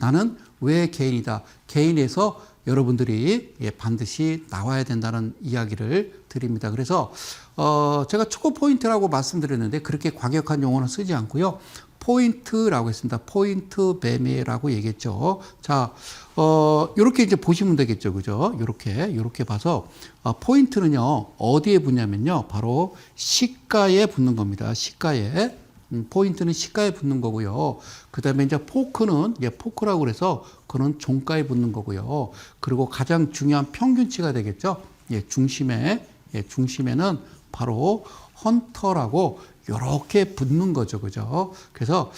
나는 왜 개인이다. 개인에서 여러분들이 반드시 나와야 된다는 이야기를 드립니다. 그래서 제가 초코 포인트라고 말씀드렸는데 그렇게 과격한 용어는 쓰지 않고요. 포인트라고 했습니다. 포인트 매매라고 얘기했죠. 자, 요렇게 이제 보시면 되겠죠. 그죠? 요렇게 봐서, 포인트는요, 어디에 붙냐면요, 바로 시가에 붙는 겁니다. 시가에. 포인트는 시가에 붙는 거고요. 그 다음에 이제 포크는, 포크라고 그래서 그는 종가에 붙는 거고요. 그리고 가장 중요한 평균치가 되겠죠. 중심에는 바로 헌터라고 이렇게 붙는 거죠. 그죠? 그래서,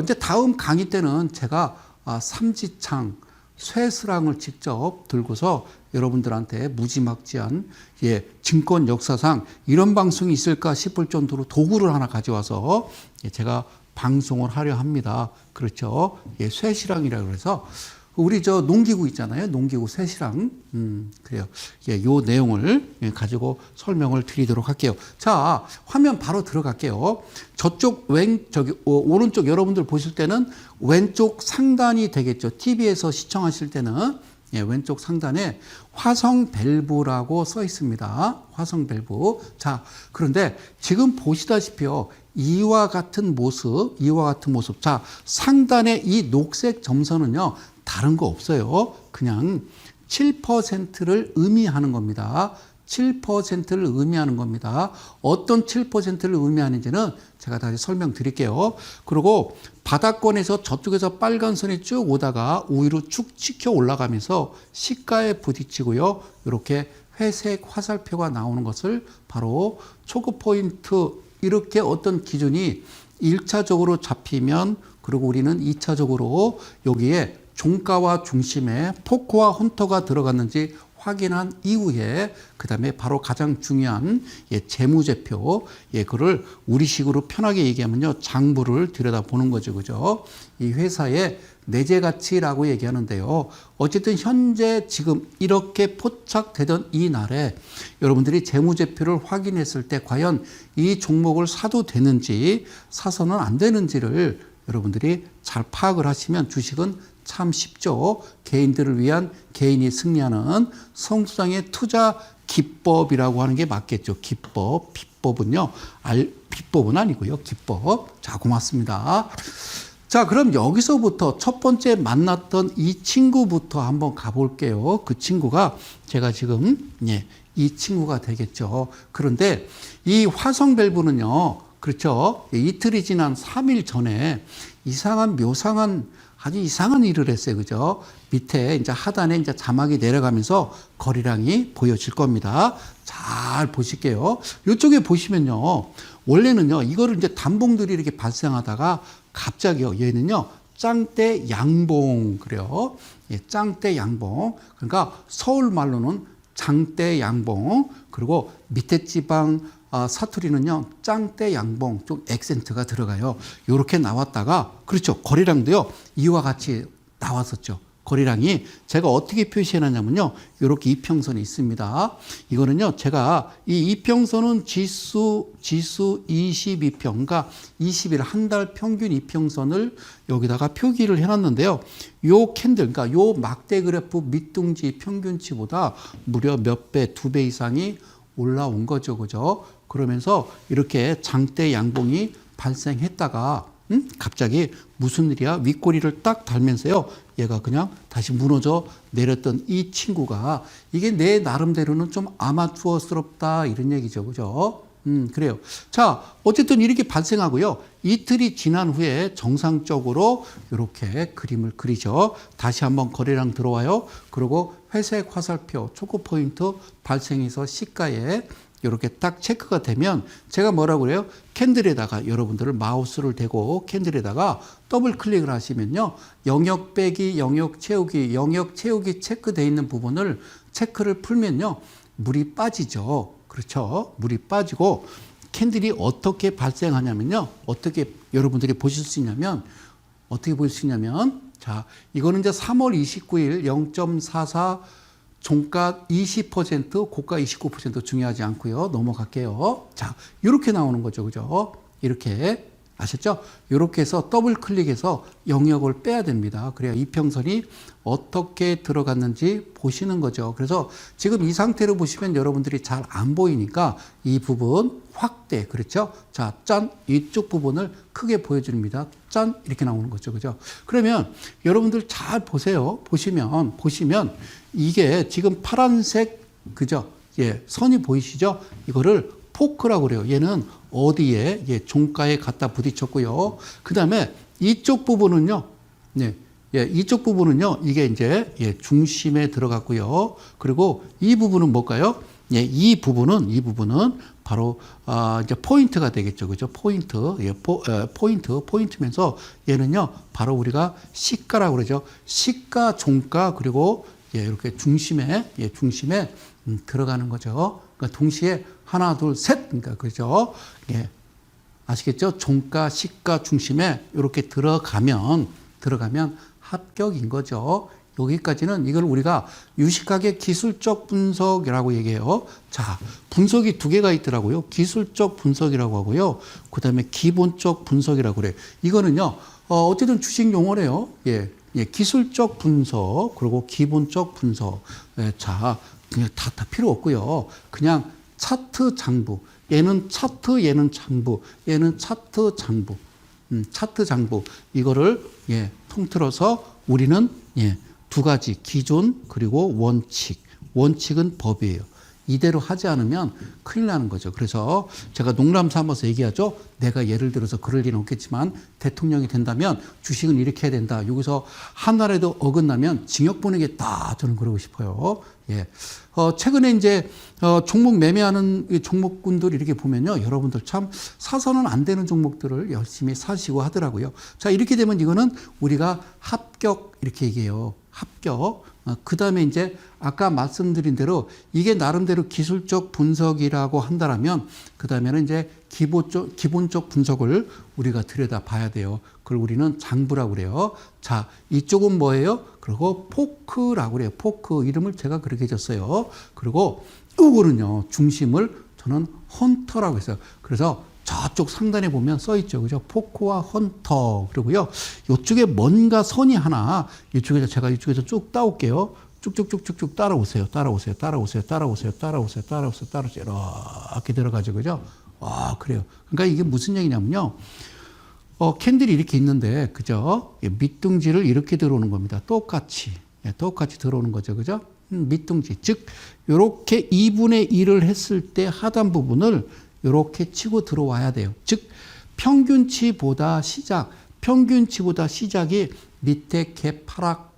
이제 다음 강의 때는 제가 삼지창, 쇠스랑을 직접 들고서 여러분들한테 무지막지한 증권 역사상 이런 방송이 있을까 싶을 정도로 도구를 하나 가져와서 제가 방송을 하려 합니다. 그렇죠? 쇠시랑이라고 해서 우리 농기구 있잖아요. 농기구 쇠시랑. 그래요. 요 내용을 가지고 설명을 드리도록 할게요. 자, 화면 바로 들어갈게요. 저쪽 오른쪽 여러분들 보실 때는 왼쪽 상단이 되겠죠. TV에서 시청하실 때는 왼쪽 상단에 화성 밸브라고 써 있습니다. 화성 밸브. 자, 그런데 지금 보시다시피요. 이와 같은 모습. 자, 상단에 이 녹색 점선은요. 다른 거 없어요. 그냥 7%를 의미하는 겁니다. 7%를 의미하는 겁니다. 어떤 7%를 의미하는지는 제가 다시 설명드릴게요. 그리고 바닥권에서 저쪽에서 빨간 선이 쭉 오다가 위로 쭉 치켜 올라가면서 시가에 부딪히고요. 이렇게 회색 화살표가 나오는 것을 바로 초급 포인트, 이렇게 어떤 기준이 1차적으로 잡히면, 그리고 우리는 2차적으로 여기에 종가와 중심에 포크와 헌터가 들어갔는지 확인한 이후에 그 다음에 바로 가장 중요한 재무제표, 그를 우리식으로 편하게 얘기하면요, 장부를 들여다보는 거죠. 그죠? 이 회사의 내재가치라고 얘기하는데요. 어쨌든 현재 지금 이렇게 포착되던 이 날에 여러분들이 재무제표를 확인했을 때 과연 이 종목을 사도 되는지 사서는 안 되는지를 여러분들이 잘 파악을 하시면 주식은 참 쉽죠. 개인들을 위한, 개인이 승리하는 성수장의 투자 기법이라고 하는 게 맞겠죠. 기법, 비법은요. 비법은 아니고요. 기법. 자, 고맙습니다. 자, 그럼 여기서부터 첫 번째 만났던 이 친구부터 한번 가볼게요. 그 친구가 제가 지금, 이 친구가 되겠죠. 그런데 이 화성 밸브는요. 그렇죠. 이틀이 지난 3일 전에 아주 이상한 일을 했어요. 그죠? 밑에 이제 하단에 이제 자막이 내려가면서 거래량이 보여질 겁니다. 잘 보실게요. 이쪽에 보시면요. 원래는요, 이거를 이제 단봉들이 이렇게 발생하다가 갑자기요, 얘는요, 짱대 양봉, 그래요. 짱대 양봉. 그러니까 서울 말로는 장대 양봉. 그리고 밑에 지방 사투리는요, 짱대 양봉, 좀 액센트가 들어가요. 요렇게 나왔다가, 그렇죠. 거래량도요, 이와 같이 나왔었죠. 거래량이 제가 어떻게 표시해놨냐면요, 요렇게 이평선이 있습니다. 이거는요, 제가 이 이평선은 지수 22평, 그러니까 20일 한 달 평균 이평선을 여기다가 표기를 해놨는데요. 요 캔들, 그러니까 요 막대 그래프 밑둥지 평균치보다 무려 몇 배, 2배 이상이 올라온 거죠. 그죠? 그러면서 이렇게 장대 양봉이 발생했다가 갑자기 무슨 일이야? 윗꼬리를 딱 달면서요. 얘가 그냥 다시 무너져 내렸던 이 친구가 이게 내 나름대로는 좀 아마추어스럽다 이런 얘기죠. 그죠? 그래요. 자, 어쨌든 이렇게 발생하고요. 이틀이 지난 후에 정상적으로 이렇게 그림을 그리죠. 다시 한번 거래량 들어와요. 그리고 회색 화살표, 초코 포인트 발생해서 시가에 이렇게 딱 체크가 되면 제가 뭐라고 그래요? 캔들에다가 여러분들을 마우스를 대고 캔들에다가 더블 클릭을 하시면요. 영역 빼기, 영역 채우기 체크되어 있는 부분을 체크를 풀면요. 물이 빠지죠. 그렇죠. 물이 빠지고 캔들이 어떻게 발생하냐면요. 어떻게 여러분들이 보실 수 있냐면 어떻게 보실 수 있냐면 자, 이거는 이제 3월 29일 0.44 종가 20%, 고가 29% 중요하지 않고요. 넘어갈게요. 자, 이렇게 나오는 거죠. 그죠? 이렇게 아셨죠? 이렇게 해서 더블 클릭해서 영역을 빼야 됩니다. 그래야 이평선이 어떻게 들어갔는지 보시는 거죠. 그래서 지금 이 상태로 보시면 여러분들이 잘 안 보이니까 이 부분 확대, 그렇죠? 자, 짠! 이쪽 부분을 크게 보여줍니다. 짠! 이렇게 나오는 거죠. 그죠? 그러면 여러분들 잘 보세요. 보시면 이게 지금 파란색, 그죠? 예, 선이 보이시죠? 이거를 포크라고 그래요. 얘는 어디에? 예, 종가에 갖다 부딪혔고요. 그 다음에 이쪽 부분은요. 네, 예, 이쪽 부분은요. 이게 이제 예, 중심에 들어갔고요. 그리고 이 부분은 뭘까요? 예, 이 부분은 바로 이제 포인트가 되겠죠. 그죠? 포인트. 예, 포인트면서 얘는요. 바로 우리가 시가라고 그러죠. 시가, 종가, 그리고 예, 이렇게 중심에 들어가는 거죠. 그러니까 동시에 하나, 둘, 셋. 그러니까 그죠? 예. 아시겠죠? 종가, 시가 중심에 이렇게 들어가면 합격인 거죠. 여기까지는 이걸 우리가 유식학의 기술적 분석이라고 얘기해요. 자, 분석이 두 개가 있더라고요. 기술적 분석이라고 하고요. 그 다음에 기본적 분석이라고 그래요. 이거는요, 어쨌든 주식 용어래요. 예. 예, 기술적 분석, 그리고 기본적 분석. 예, 자, 그냥 다 필요 없고요. 그냥 차트 장부. 얘는 차트, 얘는 장부. 얘는 차트 장부. 차트 장부. 이거를, 예, 통틀어서 우리는, 예, 두 가지. 기존, 그리고 원칙. 원칙은 법이에요. 이대로 하지 않으면 큰일 나는 거죠. 그래서 제가 농담 삼아서 얘기하죠. 내가 예를 들어서 그럴 일은 없겠지만 대통령이 된다면 주식은 이렇게 해야 된다. 여기서 하나라도 어긋나면 징역 보내겠다. 저는 그러고 싶어요. 예. 최근에 이제 종목 매매하는 종목군들 이렇게 보면요. 여러분들 참 사서는 안 되는 종목들을 열심히 사시고 하더라고요. 자, 이렇게 되면 이거는 우리가 합격 이렇게 얘기해요. 합격. 그 다음에 이제 아까 말씀드린 대로 이게 나름대로 기술적 분석이라고 한다면 그 다음에는 이제 기본적 분석을 우리가 들여다 봐야 돼요. 그걸 우리는 장부라고 그래요. 자, 이쪽은 뭐예요? 그리고 포크라고 그래요. 포크 이름을 제가 그렇게 줬어요. 그리고 이거는요, 중심을 저는 헌터라고 했어요. 그래서 저쪽 상단에 보면 써 있죠. 그죠? 포크와 헌터. 그리고요, 이쪽에 뭔가 선이 하나, 이쪽에서 제가 이쪽에서 쭉 따올게요. 쭉쭉쭉쭉쭉 따라오세요. 이렇게 들어가죠. 그죠? 와, 그래요. 그러니까 이게 무슨 얘기냐면요. 캔들이 이렇게 있는데, 그죠? 밑둥지를 이렇게 들어오는 겁니다. 똑같이 들어오는 거죠. 그죠? 밑둥지. 즉, 요렇게 2분의 1을 했을 때 하단 부분을 이렇게 치고 들어와야 돼요. 즉 평균치보다 시작이 밑에 갭 하락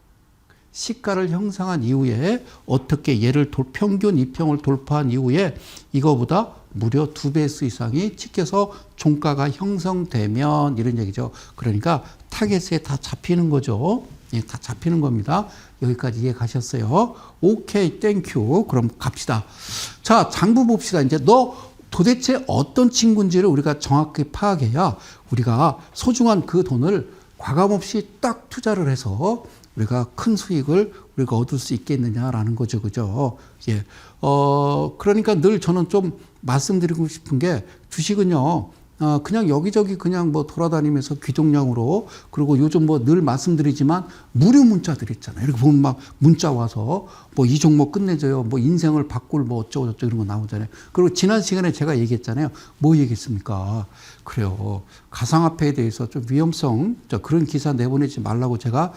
시가를 형성한 이후에 어떻게 얘를 평균 2평을 돌파한 이후에 이거보다 무려 2배수 이상이 찍혀서 종가가 형성되면 이런 얘기죠. 그러니까 타겟에 다 잡히는 거죠. 예, 다 잡히는 겁니다. 여기까지 이해 가셨어요? 오케이, 땡큐. 그럼 갑시다. 자, 장부 봅시다. 이제 도대체 어떤 친구인지를 우리가 정확히 파악해야 우리가 소중한 그 돈을 과감없이 딱 투자를 해서 우리가 큰 수익을 우리가 얻을 수 있겠느냐라는 거죠. 그죠? 예. 그러니까 늘 저는 좀 말씀드리고 싶은 게 주식은요, 그냥 여기저기 그냥 뭐 돌아다니면서 귀동량으로, 그리고 요즘 뭐 늘 말씀드리지만 무료 문자들 있잖아요. 이렇게 보면 막 문자 와서 뭐 이 종목 끝내줘요. 뭐 인생을 바꿀 뭐 어쩌고저쩌고 이런 거 나오잖아요. 그리고 지난 시간에 제가 얘기했잖아요. 뭐 얘기했습니까? 그래요. 가상화폐에 대해서 좀 위험성, 그런 기사 내보내지 말라고 제가,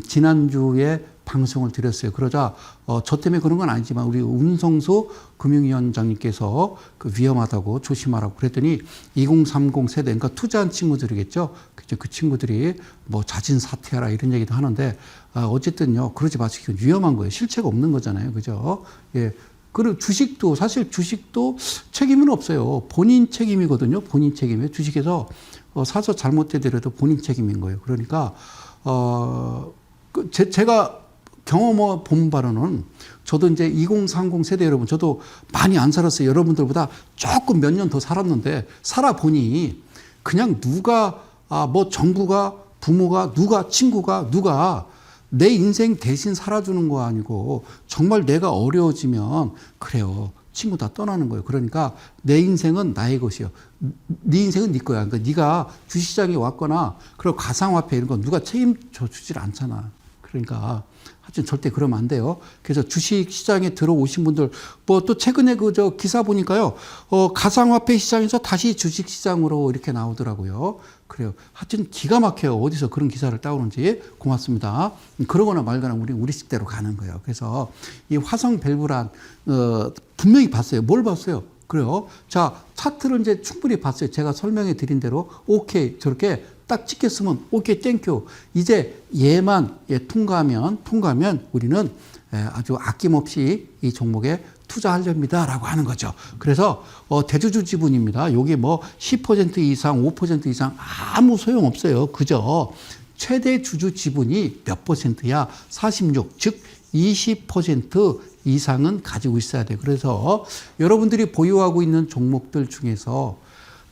지난주에 방송을 드렸어요. 그러자 저 때문에 그런 건 아니지만 우리 운성수 금융위원장님께서 그 위험하다고 조심하라고 그랬더니 2030 세대, 그러니까 투자한 친구들이겠죠. 그 친구들이 뭐 자진 사퇴하라 이런 얘기도 하는데, 어쨌든요, 그러지 마시고 위험한 거예요. 실체가 없는 거잖아요. 그죠? 예. 그리고 사실 주식도 책임은 없어요. 본인 책임이거든요. 본인 책임이에요. 주식에서 사서 잘못되더라도 본인 책임인 거예요. 그러니까 제가 경험 본 바로는, 저도 이제 2030 세대 여러분, 저도 많이 안 살았어요. 여러분들보다 조금 몇 년 더 살았는데, 살아보니 그냥 누가, 뭐 정부가, 부모가, 친구가, 내 인생 대신 살아주는 거 아니고, 정말 내가 어려워지면, 그래요. 친구 다 떠나는 거예요. 그러니까 내 인생은 나의 것이요. 네 인생은 네 거야. 그러니까 네가 주식시장에 왔거나 그리고 가상화폐 이런 건 누가 책임져 주질 않잖아. 그러니까 하여튼 절대 그러면 안 돼요. 그래서 주식시장에 들어오신 분들 뭐 또 최근에 그 저 기사 보니까요. 가상화폐 시장에서 다시 주식시장으로 이렇게 나오더라고요. 그래요. 하여튼 기가 막혀요. 어디서 그런 기사를 따오는지. 고맙습니다. 그러거나 말거나 우리 식대로 가는 거예요. 그래서 이 화성 밸브란 분명히 봤어요. 뭘 봤어요? 그래요. 자, 차트를 이제 충분히 봤어요. 제가 설명해 드린 대로 오케이 저렇게 딱 찍혔으면 오케이 땡큐. 이제 얘만 통과하면 우리는 아주 아낌없이 이 종목에 투자하렵니다라고 하는 거죠. 그래서 대주주 지분입니다. 요게 뭐 10% 이상, 5% 이상 아무 소용 없어요. 그죠? 최대 주주 지분이 몇 %야? 46, 즉 20% 이상은 가지고 있어야 돼요. 그래서 여러분들이 보유하고 있는 종목들 중에서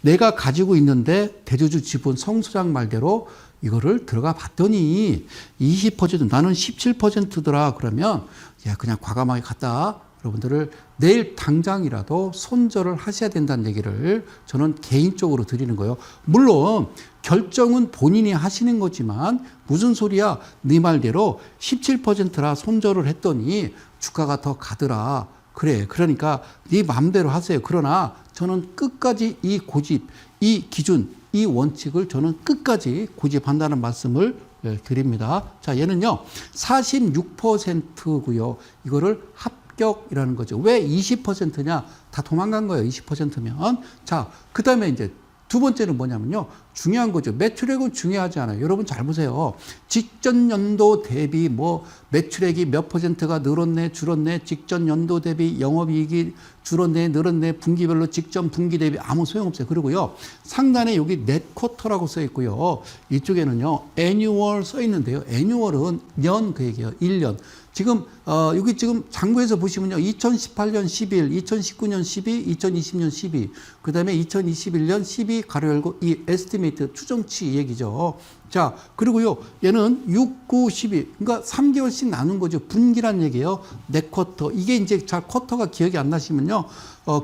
내가 가지고 있는데 대주주 지분 성 소장 말대로 이거를 들어가 봤더니 20% 나는 17%더라 그러면 야 그냥 과감하게 갔다. 여러분들을 내일 당장이라도 손절을 하셔야 된다는 얘기를 저는 개인적으로 드리는 거예요. 물론 결정은 본인이 하시는 거지만 무슨 소리야 네 말대로 17%라 손절을 했더니 주가가 더 가더라. 그래 그러니까 네 마음대로 하세요. 그러나 저는 끝까지 이 고집, 이 기준, 이 원칙을 저는 끝까지 고집한다는 말씀을 드립니다. 자, 얘는요 46%고요. 이거를 합격이라는 거죠. 왜 20%냐? 다 도망간 거예요. 20%면. 자, 그 다음에 이제 두 번째는 뭐냐면요. 중요한 거죠. 매출액은 중요하지 않아요. 여러분 잘 보세요. 직전 연도 대비 뭐 매출액이 몇 %가 늘었네, 줄었네, 직전 연도 대비 영업이익이 줄었네, 늘었네, 분기별로 직전 분기 대비 아무 소용없어요. 그리고요. 상단에 여기 넷 쿼터라고 써 있고요. 이쪽에는요. 애뉴얼 써 있는데요. 애뉴얼은 년 그 얘기예요. 1년. 지금 여기 지금 장부에서 보시면요. 2018년 11, 2019년 12, 2020년 12, 그 다음에 2021년 12 가로 열고 이 에스티메이트 추정치 얘기죠. 자, 그리고요. 얘는 6, 9, 12. 그러니까 3개월씩 나눈 거죠. 분기란 얘기예요. 네 쿼터. 이게 이제 잘 쿼터가 기억이 안 나시면요.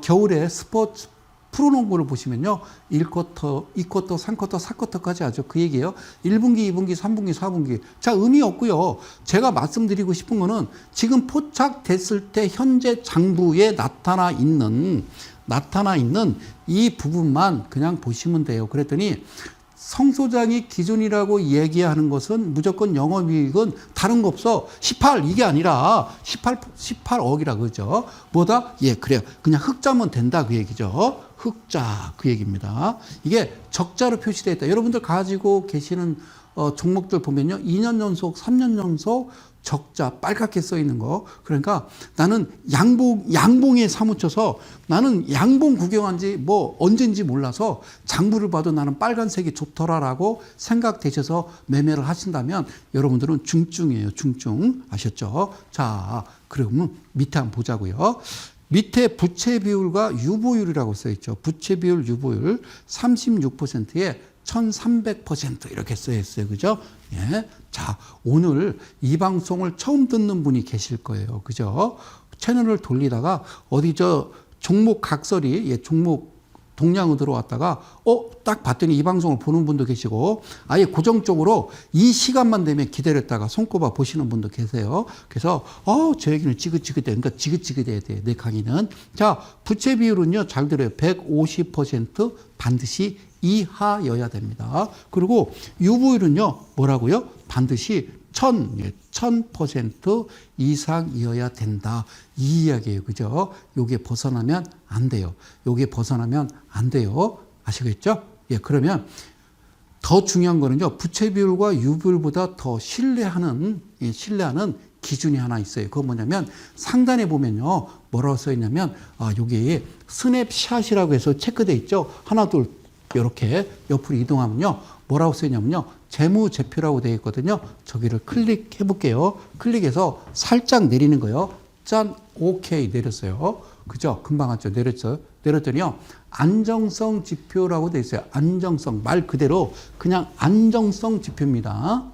겨울에 스포츠 프로농구를 보시면요. 1쿼터, 2쿼터, 3쿼터, 4쿼터까지 하죠. 그 얘기예요. 1분기, 2분기, 3분기, 4분기. 자, 의미 없고요. 제가 말씀드리고 싶은 거는 지금 포착됐을 때 현재 장부에 나타나 있는 이 부분만 그냥 보시면 돼요. 그랬더니 성소장이 기준이라고 얘기하는 것은 무조건 영업이익은 다른 거 없어. 18 이게 아니라 18억이라 그러죠. 뭐다? 예, 그래요. 그냥 흑자면 된다 그 얘기죠. 흑자 그 얘기입니다. 이게 적자로 표시되어 있다. 여러분들 가지고 계시는 종목들 보면요. 2년 연속, 3년 연속 적자 빨갛게 써 있는 거. 그러니까 나는 양봉에 사무쳐서 나는 양봉 구경한 지 뭐 언젠지 몰라서 장부를 봐도 나는 빨간색이 좋더라라고 생각되셔서 매매를 하신다면 여러분들은 중증이에요. 중증. 아셨죠? 자, 그러면 밑에 한번 보자고요. 밑에 부채 비율과 유보율이라고 써 있죠. 부채 비율, 유보율 36%에 1300% 이렇게 써 있어요. 그죠? 예. 자, 오늘 이 방송을 처음 듣는 분이 계실 거예요. 그죠? 채널을 돌리다가 어디 종목 각설이, 종목 동향으로 들어왔다가 딱 봤더니 이 방송을 보는 분도 계시고 아예 고정적으로 이 시간만 되면 기다렸다가 손꼽아 보시는 분도 계세요. 그래서 저 얘기는 지긋지긋해. 그러니까 지긋지긋해야 돼. 내 강의는. 자, 부채 비율은요. 잘 들어요. 150% 반드시 이하여야 됩니다. 그리고 유보율은요. 뭐라고요? 반드시 1000% 이상이어야 된다. 이 이야기예요. 그죠? 요게 벗어나면 안 돼요. 요게 벗어나면 안 돼요. 아시겠죠? 예, 그러면 더 중요한 거는요. 부채 비율과 유보율보다 더 신뢰하는 기준이 하나 있어요. 그건 뭐냐면 상단에 보면요. 뭐라고 써 있냐면 여기 스냅샷이라고 해서 체크돼 있죠. 하나 둘 이렇게 옆으로 이동하면요. 뭐라고 써 있냐면요. 재무제표라고 되어 있거든요. 저기를 클릭해 볼게요. 클릭해서 살짝 내리는 거예요. 짠, 오케이 내렸어요. 그죠? 금방 왔죠? 내렸어요. 내렸더니요. 안정성 지표라고 되어 있어요. 안정성. 말 그대로 그냥 안정성 지표입니다.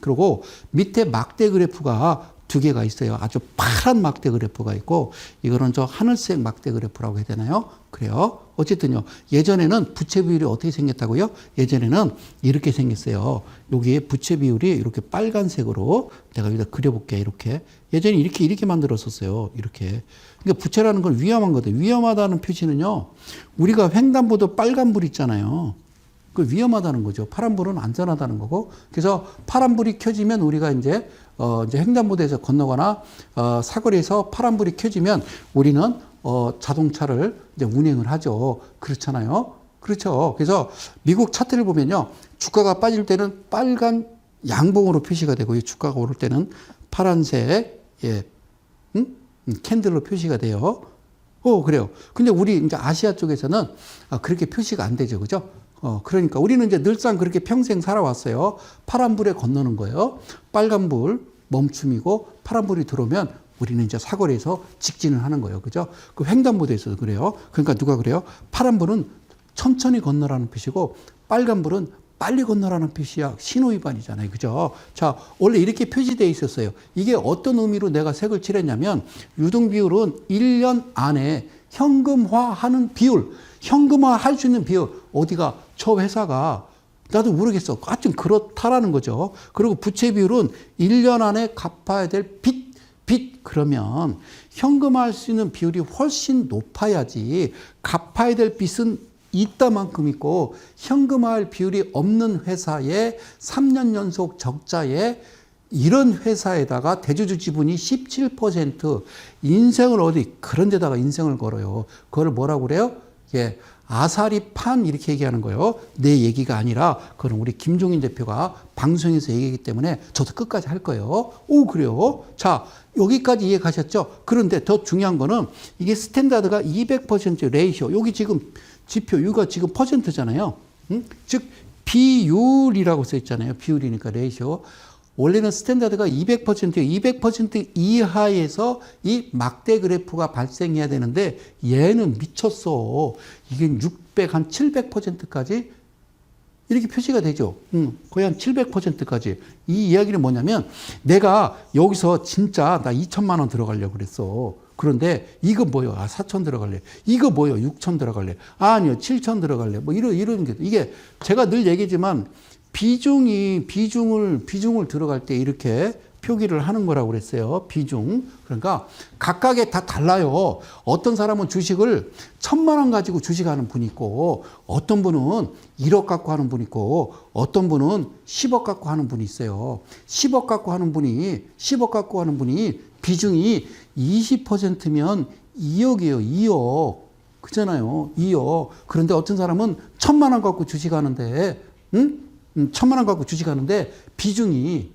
그리고 밑에 막대 그래프가 두 개가 있어요. 아주 파란 막대 그래프가 있고 이거는 저 하늘색 막대 그래프라고 해야 되나요? 그래요. 어쨌든요. 예전에는 부채 비율이 어떻게 생겼다고요? 예전에는 이렇게 생겼어요. 여기에 부채 비율이 이렇게 빨간색으로 내가 여기다 그려볼게. 이렇게. 예전에 이렇게 만들었었어요. 이렇게. 그러니까 부채라는 건 위험한 거든. 위험하다는 표시는요. 우리가 횡단보도 빨간불 있잖아요. 그 위험하다는 거죠. 파란불은 안전하다는 거고. 그래서 파란불이 켜지면 우리가 이제 횡단보도에서 건너거나 사거리에서 파란불이 켜지면 우리는 자동차를 이제 운행을 하죠. 그렇잖아요. 그렇죠. 그래서 미국 차트를 보면요. 주가가 빠질 때는 빨간 양봉으로 표시가 되고, 주가가 오를 때는 파란색, 캔들로 표시가 돼요. 그래요. 근데 우리 이제 아시아 쪽에서는 그렇게 표시가 안 되죠. 그죠? 그러니까 우리는 이제 늘상 그렇게 평생 살아왔어요. 파란불에 건너는 거예요. 빨간불 멈춤이고 파란불이 들어오면 우리는 이제 사거리에서 직진을 하는 거예요. 그죠? 그 횡단보도에서도 그래요. 그러니까 누가 그래요? 파란불은 천천히 건너라는 표시고 빨간불은 빨리 건너라는 표시야. 신호위반이잖아요. 그죠? 자, 원래 이렇게 표시되어 있었어요. 이게 어떤 의미로 내가 색을 칠했냐면 유동비율은 1년 안에 현금화하는 비율, 현금화할 수 있는 비율, 어디가 저 회사가 나도 모르겠어. 하여튼 그렇다라는 거죠. 그리고 부채 비율은 1년 안에 갚아야 될 빚 그러면 현금화할 수 있는 비율이 훨씬 높아야지 갚아야 될 빚은 이따만큼 있고 현금화할 비율이 없는 회사에 3년 연속 적자에 이런 회사에다가 대주주 지분이 17% 인생을 어디 그런 데다가 인생을 걸어요. 그걸 뭐라고 그래요? 예, 아사리 판 이렇게 얘기하는 거예요. 내 얘기가 아니라 그건 우리 김종인 대표가 방송에서 얘기하기 때문에 저도 끝까지 할 거예요. 그래요. 자, 여기까지 이해 가셨죠? 그런데 더 중요한 거는 이게 스탠다드가 200% 레이쇼. 여기 지금 지표, 이거 지금 퍼센트잖아요. 즉 비율이라고 써 있잖아요. 비율이니까 레이쇼. 원래는 스탠다드가 200% 이하에서 이 막대 그래프가 발생해야 되는데 얘는 미쳤어. 이게 600, 한 700%까지 이렇게 표시가 되죠. 거의 한 700%까지. 이 이야기는 뭐냐면 내가 여기서 진짜 나 2천만 원 들어가려고 그랬어. 그런데 이거 뭐요? 4천 들어갈래. 이거 뭐요? 6천 들어갈래. 아니요, 7천 들어갈래. 뭐 이런 게 이게 제가 늘 얘기지만 비중을 들어갈 때 이렇게 표기를 하는 거라고 그랬어요. 비중. 그러니까 각각에 다 달라요. 어떤 사람은 주식을 1,000만 원 가지고 주식하는 분이 있고 어떤 분은 1억 갖고 하는 분이 있고 어떤 분은 10억 갖고 하는 분이 있어요. 10억 갖고 하는 분이 비중이 20%면 2억이에요. 2억. 그잖아요. 2억. 그런데 어떤 사람은 1,000만 원 갖고 주식하는데 1,000만 원 갖고 주식하는데 비중이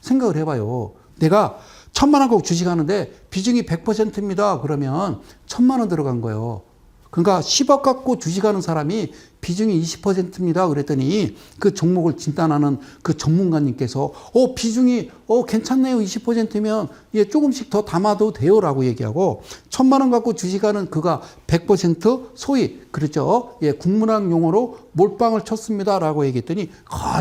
생각을 해봐요. 내가 1,000만 원 갖고 주식하는데 비중이 100%입니다. 그러면 1,000만 원 들어간 거예요. 그러니까 10억 갖고 주식하는 사람이 비중이 20%입니다. 그랬더니 그 종목을 진단하는 그 전문가님께서 비중이 괜찮네요. 20%면 예, 조금씩 더 담아도 돼요라고 얘기하고 1,000만 원 갖고 주식하는 그가 100% 소위 그렇죠. 예, 국문학 용어로 몰빵을 쳤습니다라고 얘기했더니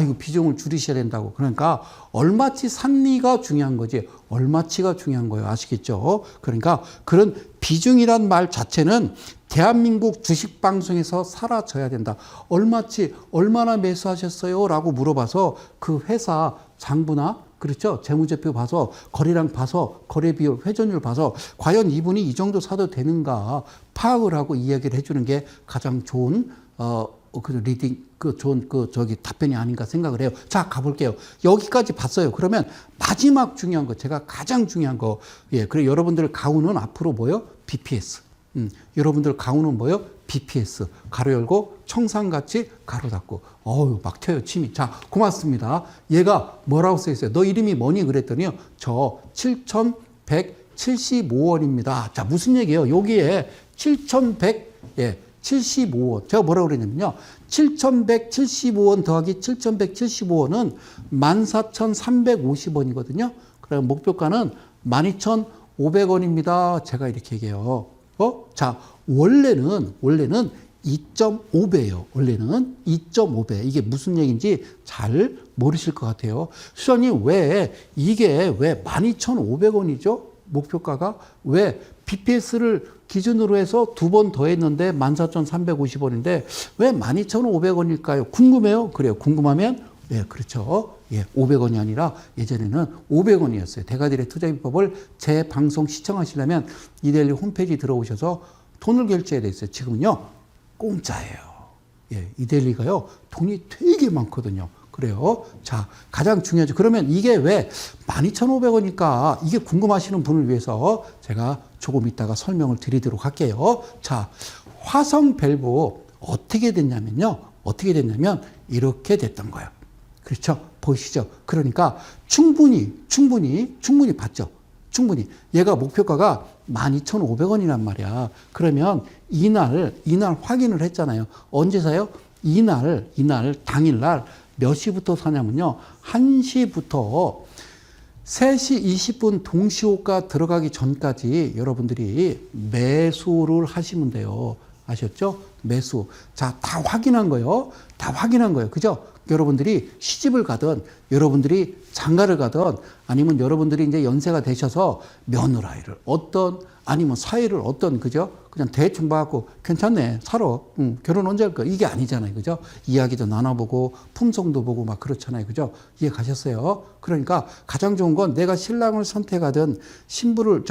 이거 비중을 줄이셔야 된다고. 그러니까 얼마치 산리가 중요한 거지 얼마치가 중요한 거예요. 아시겠죠? 그러니까 그런 비중이란 말 자체는 대한민국 주식방송에서 사라져야 된다. 얼마치, 얼마나 매수하셨어요? 라고 물어봐서 그 회사 장부나 그렇죠. 재무제표 봐서 거래량 봐서 거래 비율, 회전율 봐서 과연 이분이 이 정도 사도 되는가 파악을 하고 이야기를 해주는 게 가장 좋은 답변이 아닌가 생각을 해요. 자, 가볼게요. 여기까지 봤어요. 그러면 마지막 중요한 거, 제가 가장 중요한 거, 그래 여러분들 가우는 앞으로 뭐요? BPS. 여러분들 가우는 뭐요? BPS. 가로 열고 청산같이 가로 닫고. 막 튀어요, 침이. 자, 고맙습니다. 얘가 뭐라고 써 있어요? 너 이름이 뭐니? 그랬더니요. 저 7,175원입니다. 자, 무슨 얘기예요? 여기에 7,175원. 제가 뭐라고 그랬냐면요. 7,175원 더하기 7,175원은 14,350원이거든요. 그럼 목표가는 12,500원입니다. 제가 이렇게 얘기해요. 자, 원래는 2.5배예요. 원래는 2.5배. 이게 무슨 얘기인지 잘 모르실 것 같아요. 수장님, 왜 이게 왜 12,500원이죠? 목표가가 왜 BPS를 기준으로 해서 두 번 더했는데 14,350원인데 왜 12,500원일까요? 궁금해요? 그래요. 궁금하면 예, 그렇죠. 예, 500원이 아니라 예전에는 500원이었어요. 대가들의 투자비법을 제 방송 시청하시려면 이데일리 홈페이지 들어오셔서 돈을 결제해야 됐어요. 지금은요, 공짜예요. 예, 이데일리가요, 돈이 되게 많거든요. 그래요. 자, 가장 중요하죠. 그러면 이게 왜 12,500원일까? 이게 궁금하시는 분을 위해서 제가 조금 이따가 설명을 드리도록 할게요. 자, 화성 밸브 어떻게 됐냐면요. 어떻게 됐냐면 이렇게 됐던 거예요. 그렇죠? 보이시죠? 그러니까 충분히 봤죠? 충분히. 얘가 목표가가 12,500원이란 말이야. 그러면 이날 확인을 했잖아요. 언제 사요? 이날, 당일날 몇 시부터 사냐면요. 1시부터 3시 20분 동시호가 들어가기 전까지 여러분들이 매수를 하시면 돼요. 아셨죠? 매수. 자, 다 확인한 거예요. 다 확인한 거예요. 그죠? 여러분들이 시집을 가든, 여러분들이 장가를 가든, 아니면 여러분들이 이제 연세가 되셔서 며느라이를 아니면 사위를 그죠? 그냥 대충 봐갖고, 괜찮네, 살아. 결혼 언제 할 거야? 이게 아니잖아요. 그죠? 이야기도 나눠보고, 품성도 보고 막 그렇잖아요. 그죠? 이해 가셨어요? 그러니까 가장 좋은 건 내가 신랑을 선택하든, 신부를,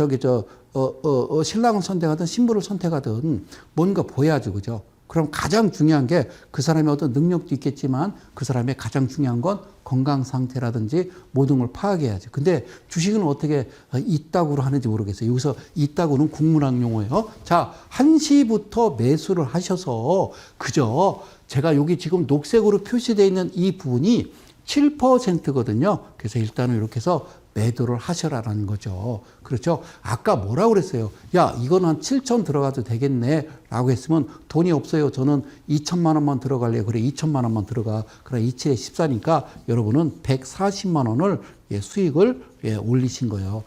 신랑을 선택하든, 신부를 선택하든, 뭔가 보여야죠. 그죠? 그럼 가장 중요한 게 그 사람의 어떤 능력도 있겠지만 그 사람의 가장 중요한 건 건강 상태라든지 모든 걸 파악해야죠. 근데 주식은 어떻게 이따구로 하는지 모르겠어요. 여기서 이따구는 국문학 용어예요. 자, 1시부터 매수를 하셔서 그저 제가 여기 지금 녹색으로 표시되어 있는 이 부분이 7%거든요. 그래서 일단은 이렇게 해서 매도를 하셔라라는 거죠. 그렇죠? 아까 뭐라고 그랬어요? 야, 이건 한 7천 들어가도 되겠네. 라고 했으면 돈이 없어요. 저는 2천만 원만 들어갈래요. 그래, 2천만 원만 들어가. 그래, 27에 14니까 여러분은 140만 원을 수익을 올리신 거예요.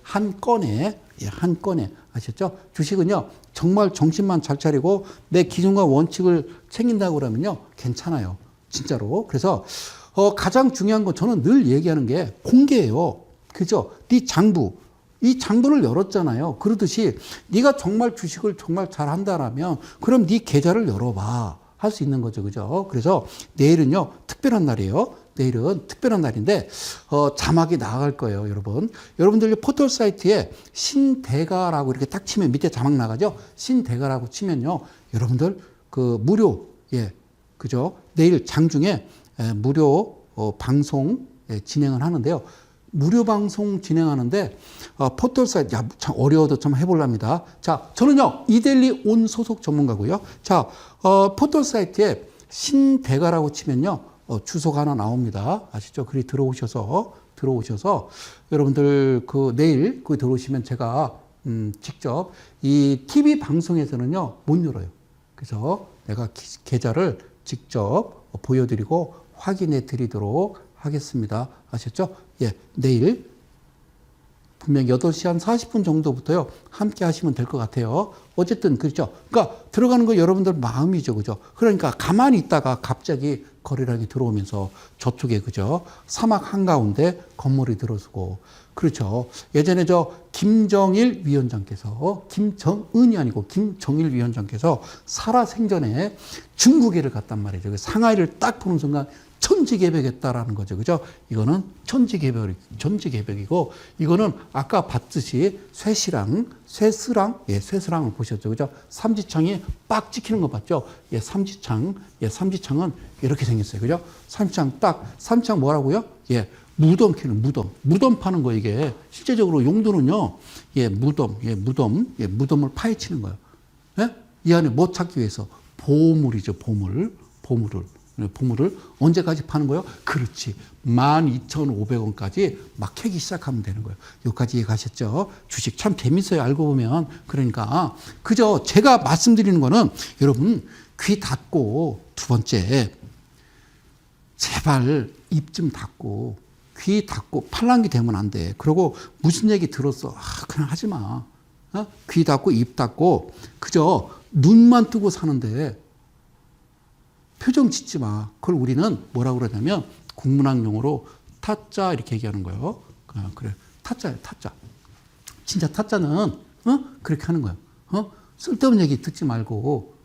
한 건에. 아셨죠? 주식은요, 정말 정신만 잘 차리고 내 기준과 원칙을 챙긴다고 그러면요, 괜찮아요. 진짜로. 그래서 가장 중요한 건 저는 늘 얘기하는 게 공개예요. 그죠? 네 장부. 이 장부를 열었잖아요. 그러듯이 네가 정말 주식을 정말 잘한다라면 그럼 네 계좌를 열어봐. 할 수 있는 거죠. 그죠? 그래서 내일은요, 특별한 날이에요. 내일은 특별한 날인데 자막이 나갈 거예요, 여러분. 여러분들 포털 사이트에 신대가라고 이렇게 딱 치면 밑에 자막 나가죠? 신대가라고 치면요. 여러분들 무료, 그죠? 내일 장중에 무료 방송 진행을 하는데요. 무료 방송 진행하는데 포털 사이트 참 어려워도 좀 해볼랍니다. 자, 저는요 이데일리 온 소속 전문가고요. 자, 포털 사이트에 신대가라고 치면요 주소가 하나 나옵니다. 아시죠? 그리 들어오셔서 여러분들 내일 들어오시면 제가 직접 이 TV 방송에서는요 못 열어요. 그래서 내가 계좌를 직접 보여드리고 확인해 드리도록 하겠습니다. 아셨죠? 예, 내일 분명 8시 한 40분 정도부터요. 함께 하시면 될 것 같아요. 어쨌든 그렇죠. 그러니까 들어가는 거 여러분들 마음이죠. 그죠? 그러니까 가만히 있다가 갑자기 거래량이 들어오면서 저쪽에 그죠? 사막 한가운데 건물이 들어서고 그렇죠. 예전에 김정일 위원장께서 김정은이 아니고 김정일 위원장께서 살아생전에 중국에를 갔단 말이죠. 상하이를 딱 보는 순간 천지개벽했다라는 거죠. 그죠? 이거는 천지개벽이고, 이거는 아까 봤듯이 쇠스랑을 보셨죠. 그죠? 삼지창이 빡 찍히는 거 봤죠? 삼지창은 이렇게 생겼어요. 그죠? 삼지창 뭐라고요? 무덤 캐는 무덤 파는 거 이게. 실제적으로 용도는요, 무덤을 파헤치는 거예요. 이 안에 뭐 찾기 위해서? 보물이죠, 보물을 언제까지 파는 거예요? 그렇지. 12,500원까지 막 캐기 시작하면 되는 거예요. 여기까지 이해가셨죠? 주식 참 재밌어요. 알고 보면. 그러니까 그저 제가 말씀드리는 거는 여러분 귀 닫고 두 번째 제발 입 좀 닫고 귀 닫고 팔랑귀 되면 안 돼. 그리고 무슨 얘기 들었어. 그냥 하지 마. 귀 닫고 입 닫고 그저 눈만 뜨고 사는데 표정 짓지 마. 그걸 우리는 뭐라고 그러냐면 국문학 용어로 타짜 이렇게 얘기하는 거예요. 그래. 타짜예요, 타짜. 진짜 타짜는, 그렇게 하는 거예요. 쓸데없는 얘기 듣지 말고,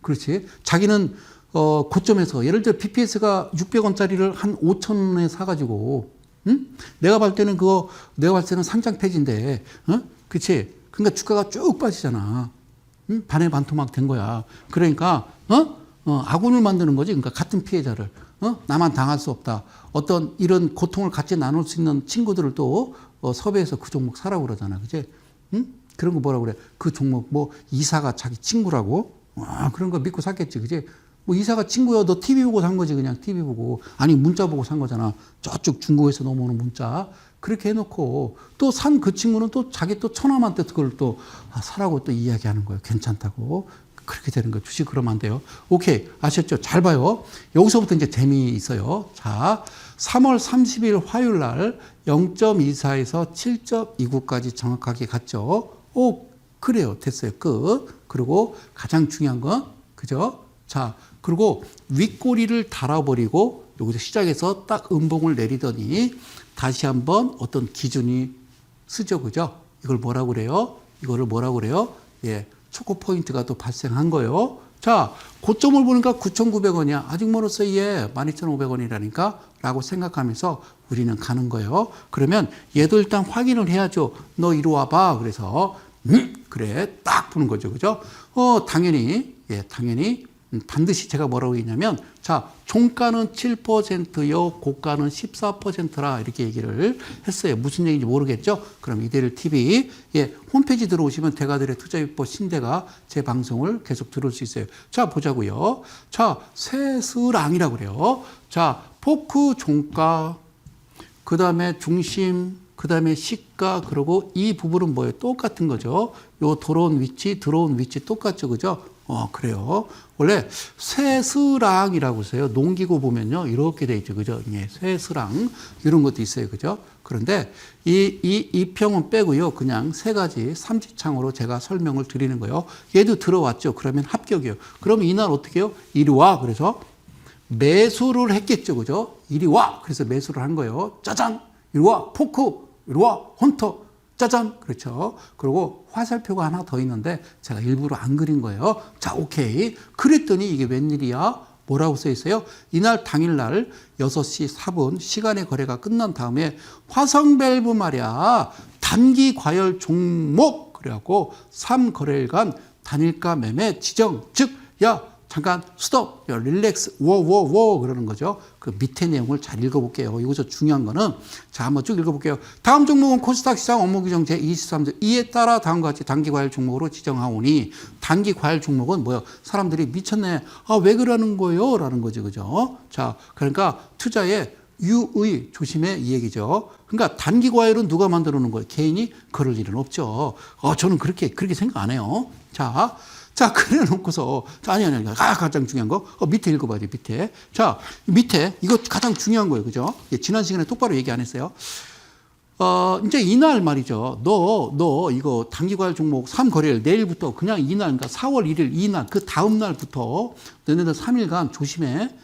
그렇지. 자기는, 고점에서, 예를 들어 BPS가 600원짜리를 한 5,000원에 사가지고, 내가 봤을 때는 내가 봤을 때는 상장 폐지인데, 그렇지. 그러니까 주가가 쭉 빠지잖아. 반의 반토막 된 거야. 그러니까, 아군을 만드는 거지. 그러니까 같은 피해자를. 나만 당할 수 없다. 어떤 이런 고통을 같이 나눌 수 있는 친구들을 또 섭외해서 그 종목 사라고 그러잖아. 그지? 그런 거 뭐라고 그래? 그 종목 뭐 이사가 자기 친구라고? 그런 거 믿고 샀겠지. 그지? 뭐 이사가 친구야. 너 TV 보고 산 거지. 그냥 TV 보고. 아니 문자 보고 산 거잖아. 저쪽 중국에서 넘어오는 문자. 그렇게 해놓고 또 산 그 친구는 또 자기 또 처남한테 그걸 또 사라고 또 이야기하는 거예요. 괜찮다고. 그렇게 되는 거예요. 주식 그러면 안 돼요. 오케이. 아셨죠? 잘 봐요. 여기서부터 이제 재미있어요. 자, 3월 30일 화요일 날 0.24에서 7.29까지 정확하게 갔죠. 그래요. 됐어요. 끝. 그리고 가장 중요한 건, 그죠? 자, 그리고 윗꼬리를 달아버리고 여기서 시작해서 딱 음봉을 내리더니 다시 한번 어떤 기준이 쓰죠. 그죠? 이걸 뭐라고 그래요? 이거를 뭐라고 그래요? 예. 초코 포인트가 또 발생한 거예요. 자, 고점을 보니까 9,900원이야. 아직 멀었어, 얘. 12,500원이라니까? 라고 생각하면서 우리는 가는 거예요. 그러면 얘도 일단 확인을 해야죠. 너 이리 와봐. 그래서, 그래. 딱 보는 거죠. 그죠? 당연히, 예, 당연히, 반드시 제가 뭐라고 했냐면, 자, 종가는 7%요, 고가는 14%라 이렇게 얘기를 했어요. 무슨 얘기인지 모르겠죠? 그럼 이데일 TV, 예, 홈페이지 들어오시면 대가들의 투자비법 신대가 제 방송을 계속 들을 수 있어요. 자, 보자고요. 자, 세스랑이라고 그래요. 자, 포크 종가, 그 다음에 중심, 그 다음에 시가, 그리고 이 부분은 뭐예요? 똑같은 거죠. 요 들어온 위치 똑같죠. 그죠? 그래요. 원래 쇠스랑이라고 있어요. 농기구 보면요. 이렇게 돼 있죠. 그죠? 예, 쇠스랑. 이런 것도 있어요. 그죠? 그런데 이 평은 빼고요. 그냥 세 가지 삼지창으로 제가 설명을 드리는 거예요. 얘도 들어왔죠. 그러면 합격이에요. 그러면 이날 어떻게 해요? 이리 와. 그래서 매수를 했겠죠. 그죠? 이리 와. 그래서 매수를 한 거예요. 짜잔! 이리 와. 포크! 이리 와. 헌터! 짜잔! 그렇죠. 그리고 화살표가 하나 더 있는데 제가 일부러 안 그린 거예요. 자, 오케이. 그랬더니 이게 웬일이야? 뭐라고 써 있어요? 이날 당일날 6시 4분 시간의 거래가 끝난 다음에 화성밸브 말이야. 단기 과열 종목. 그래갖고 3거래일간 단일가 매매 지정. 즉, 야, 잠깐 스톱, 릴렉스, 워 그러는 거죠. 그 밑에 내용을 잘 읽어볼게요. 여기서 중요한 거는 자, 한번 쭉 읽어볼게요. 다음 종목은 코스닥 시장 업무 규정 제23조 2에 따라 다음과 같이 단기 과열 종목으로 지정하오니 단기 과열 종목은 뭐예요? 사람들이 미쳤네. 왜 그러는 거예요? 라는 거죠. 그죠? 자, 그러니까 투자에 유의 조심해 이 얘기죠. 그러니까 단기 과열은 누가 만들어 놓은 거예요? 개인이 그럴 일은 없죠. 저는 그렇게 생각 안 해요. 자, 그래 놓고서, 아니, 가장 중요한 거, 밑에 읽어봐야 돼, 밑에. 자, 밑에, 이거 가장 중요한 거예요, 그죠? 예, 지난 시간에 똑바로 얘기 안 했어요. 이제 이날 말이죠. 너, 이거 단기과열 종목 3거래일 내일부터 그냥 이날, 그러니까 4월 1일 이날, 그 다음날부터 너네들 3일간 조심해.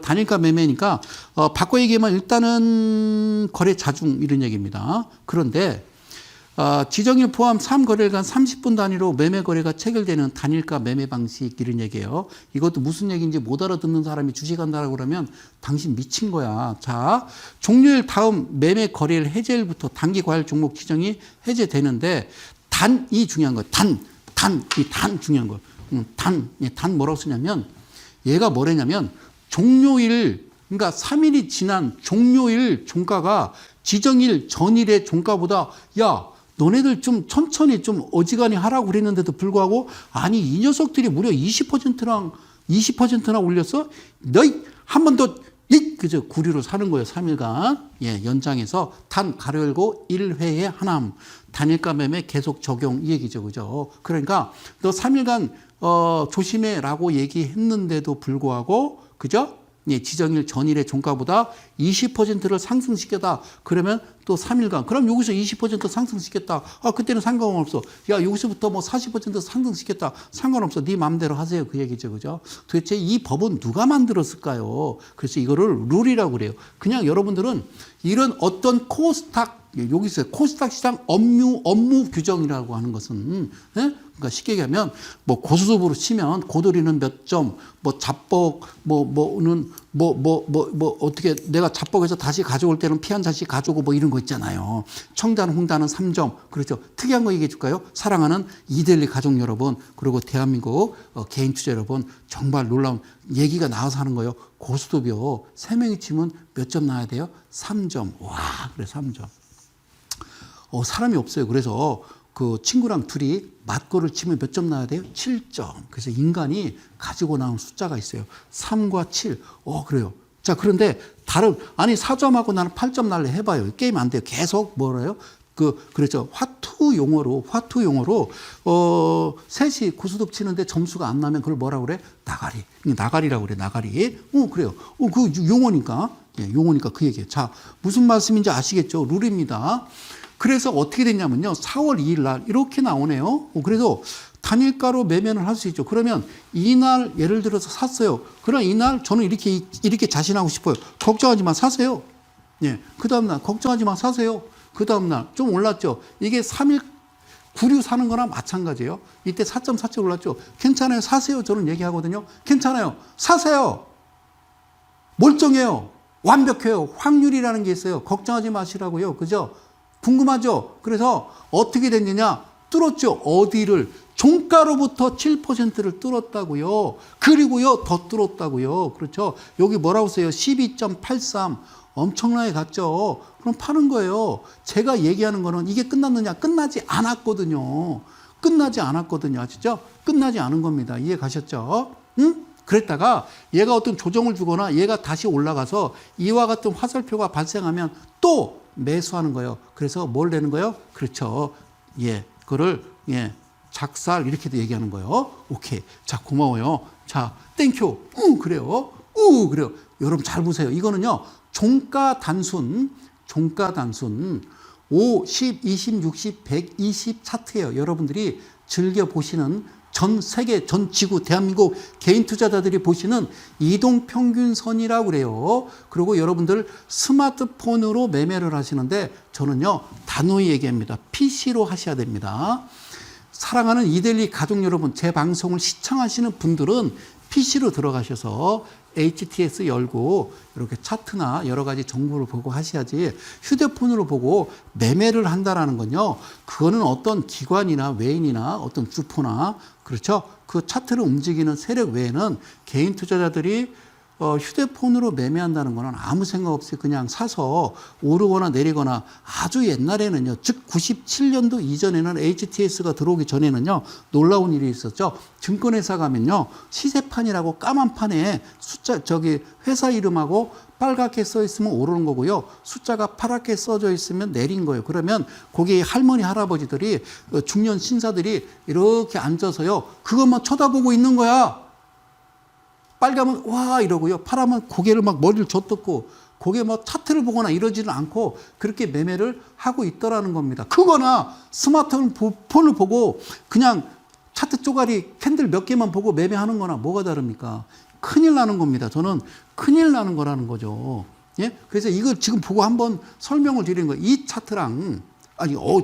단일가 매매니까, 바꿔 얘기하면 일단은 거래 자중, 이런 얘기입니다. 그런데, 지정일 포함 3거래일간 30분 단위로 매매 거래가 체결되는 단일가 매매 방식 이런 얘기예요. 이것도 무슨 얘기인지 못 알아듣는 사람이 주식한다라고 그러면 당신 미친 거야. 자, 종료일 다음 매매 거래일 해제일부터 단기 과열 종목 지정이 해제되는데 단이 중요한 거예요. 단 중요한 거. 단 뭐라고 쓰냐면 얘가 뭐래냐면 종료일 그러니까 3일이 지난 종료일 종가가 지정일 전일의 종가보다 야 너네들 좀 천천히 좀 어지간히 하라고 그랬는데도 불구하고 아니 이 녀석들이 무려 20%나 올렸어? 너희 한 번 더 그저 구리로 사는 거예요. 3일간 예, 연장해서 단 가로 열고 1회에 하남 단일가 매매 계속 적용 이 얘기죠. 그죠? 그러니까 너 3일간 조심해라고 얘기했는데도 불구하고 그죠? 예, 지정일 전일의 종가보다 20%를 상승시켰다. 그러면 또 3일간. 그럼 여기서 20% 상승시켰다. 아, 그때는 상관없어. 야, 여기서부터 뭐 40% 상승시켰다. 상관없어. 네 마음대로 하세요. 그 얘기죠. 그죠? 도대체 이 법은 누가 만들었을까요? 그래서 이거를 룰이라고 그래요. 그냥 여러분들은 이런 어떤 코스닥, 여기 있어요. 코스닥 시장 업무 규정이라고 하는 것은, 예? 그러니까 쉽게 얘기하면, 뭐, 고수습으로 치면, 고돌이는 몇 점, 뭐, 잡복, 어떻게, 내가 잡복에서 다시 가져올 때는 피한 자식 가져오고 뭐 이런 거 있잖아요. 청단, 홍단은 3점. 그렇죠. 특이한 거 얘기해 줄까요? 사랑하는 이데일리 가족 여러분, 그리고 대한민국 개인 투자 여러분, 정말 놀라운 얘기가 나와서 하는 거예요. 고수습이요. 3명이 치면 몇 점 나와야 돼요? 3점. 와, 그래, 3점. 사람이 없어요. 그래서 그 친구랑 둘이 맞고를 치면 몇 점 나와야 돼요? 7점. 그래서 인간이 가지고 나온 숫자가 있어요. 3과 7. 그래요. 자, 그런데 아니, 4점하고 나는 8점 날래 해봐요. 게임 안 돼요. 계속 뭐래요? 그렇죠. 화투 용어로, 셋이 고수톱 치는데 점수가 안 나면 그걸 뭐라고 그래? 나가리라고 그래, 나가리. 그래요. 그 용어니까. 예, 용어니까 그 얘기예요. 자, 무슨 말씀인지 아시겠죠? 룰입니다. 그래서 어떻게 됐냐면요. 4월 2일 날 이렇게 나오네요. 그래서 단일가로 매매를 할 수 있죠. 그러면 이날 예를 들어서 샀어요. 그럼 이날 저는 이렇게 자신하고 싶어요. 걱정하지 마, 사세요. 예. 그 다음날 걱정하지 마, 사세요. 그 다음날 좀 올랐죠. 이게 3일 96 사는 거나 마찬가지예요. 이때 4.47 올랐죠. 괜찮아요. 사세요. 저는 얘기하거든요. 괜찮아요. 사세요. 멀쩡해요. 완벽해요. 확률이라는 게 있어요. 걱정하지 마시라고요. 그죠? 궁금하죠? 그래서 어떻게 됐느냐? 뚫었죠. 어디를? 종가로부터 7%를 뚫었다고요. 그리고요, 더 뚫었다고요. 그렇죠? 여기 뭐라고 써요? 12.83. 엄청나게 갔죠. 그럼 파는 거예요. 제가 얘기하는 거는 이게 끝났느냐? 끝나지 않았거든요. 아시죠? 끝나지 않은 겁니다. 이해 가셨죠? 응? 그랬다가 얘가 어떤 조정을 주거나 얘가 다시 올라가서 이와 같은 화살표가 발생하면 또 매수하는 거예요. 그래서 뭘 내는 거예요? 그렇죠. 예, 그거를 작살 이렇게도 얘기하는 거예요. 오케이. 자, 고마워요. 자, 땡큐. 그래요. 그래요. 여러분 잘 보세요. 이거는요. 종가 단순 5, 10, 20, 60, 120 차트예요. 여러분들이 즐겨 보시는 전 세계, 전 지구, 대한민국 개인 투자자들이 보시는 이동평균선이라고 그래요. 그리고 여러분들 스마트폰으로 매매를 하시는데 저는요, 단호히 얘기합니다. PC로 하셔야 됩니다. 사랑하는 이데일리 가족 여러분, 제 방송을 시청하시는 분들은 PC로 들어가셔서 HTS 열고 이렇게 차트나 여러 가지 정보를 보고 하셔야지 휴대폰으로 보고 매매를 한다라는 건요. 그거는 어떤 기관이나 외인이나 어떤 주포나 그렇죠. 그 차트를 움직이는 세력 외에는 개인 투자자들이 휴대폰으로 매매한다는 거는 아무 생각 없이 그냥 사서 오르거나 내리거나 아주 옛날에는요. 즉 97년도 이전에는 HTS가 들어오기 전에는요. 놀라운 일이 있었죠. 증권회사 가면요. 시세판이라고 까만 판에 숫자 회사 이름하고 빨갛게 써 있으면 오르는 거고요. 숫자가 파랗게 써져 있으면 내린 거예요. 그러면 거기 할머니 할아버지들이 중년 신사들이 이렇게 앉아서요. 그것만 쳐다보고 있는 거야. 빨가면 와 이러고요. 파라면 고개를 막 머리를 젖듣고 고개 뭐 차트를 보거나 이러지는 않고 그렇게 매매를 하고 있더라는 겁니다. 그거나 스마트폰을 보고 그냥 차트 쪼가리 캔들 몇 개만 보고 매매하는 거나 뭐가 다릅니까? 큰일 나는 겁니다. 저는 큰일 나는 거라는 거죠. 예? 그래서 이걸 지금 보고 한번 설명을 드리는 거예요. 이 차트랑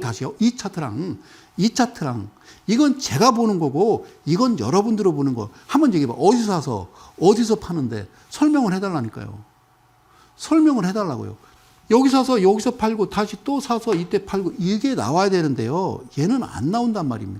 다시요. 이 차트랑 이건 제가 보는 거고 이건 여러분들로 보는 거. 한번 얘기해봐. 어디서 사서 어디서 파는데 설명을 해달라니까요. 설명을 해달라고요. 여기 사서 여기서 팔고 다시 또 사서 이때 팔고 이게 나와야 되는데요. 얘는 안 나온단 말입니다.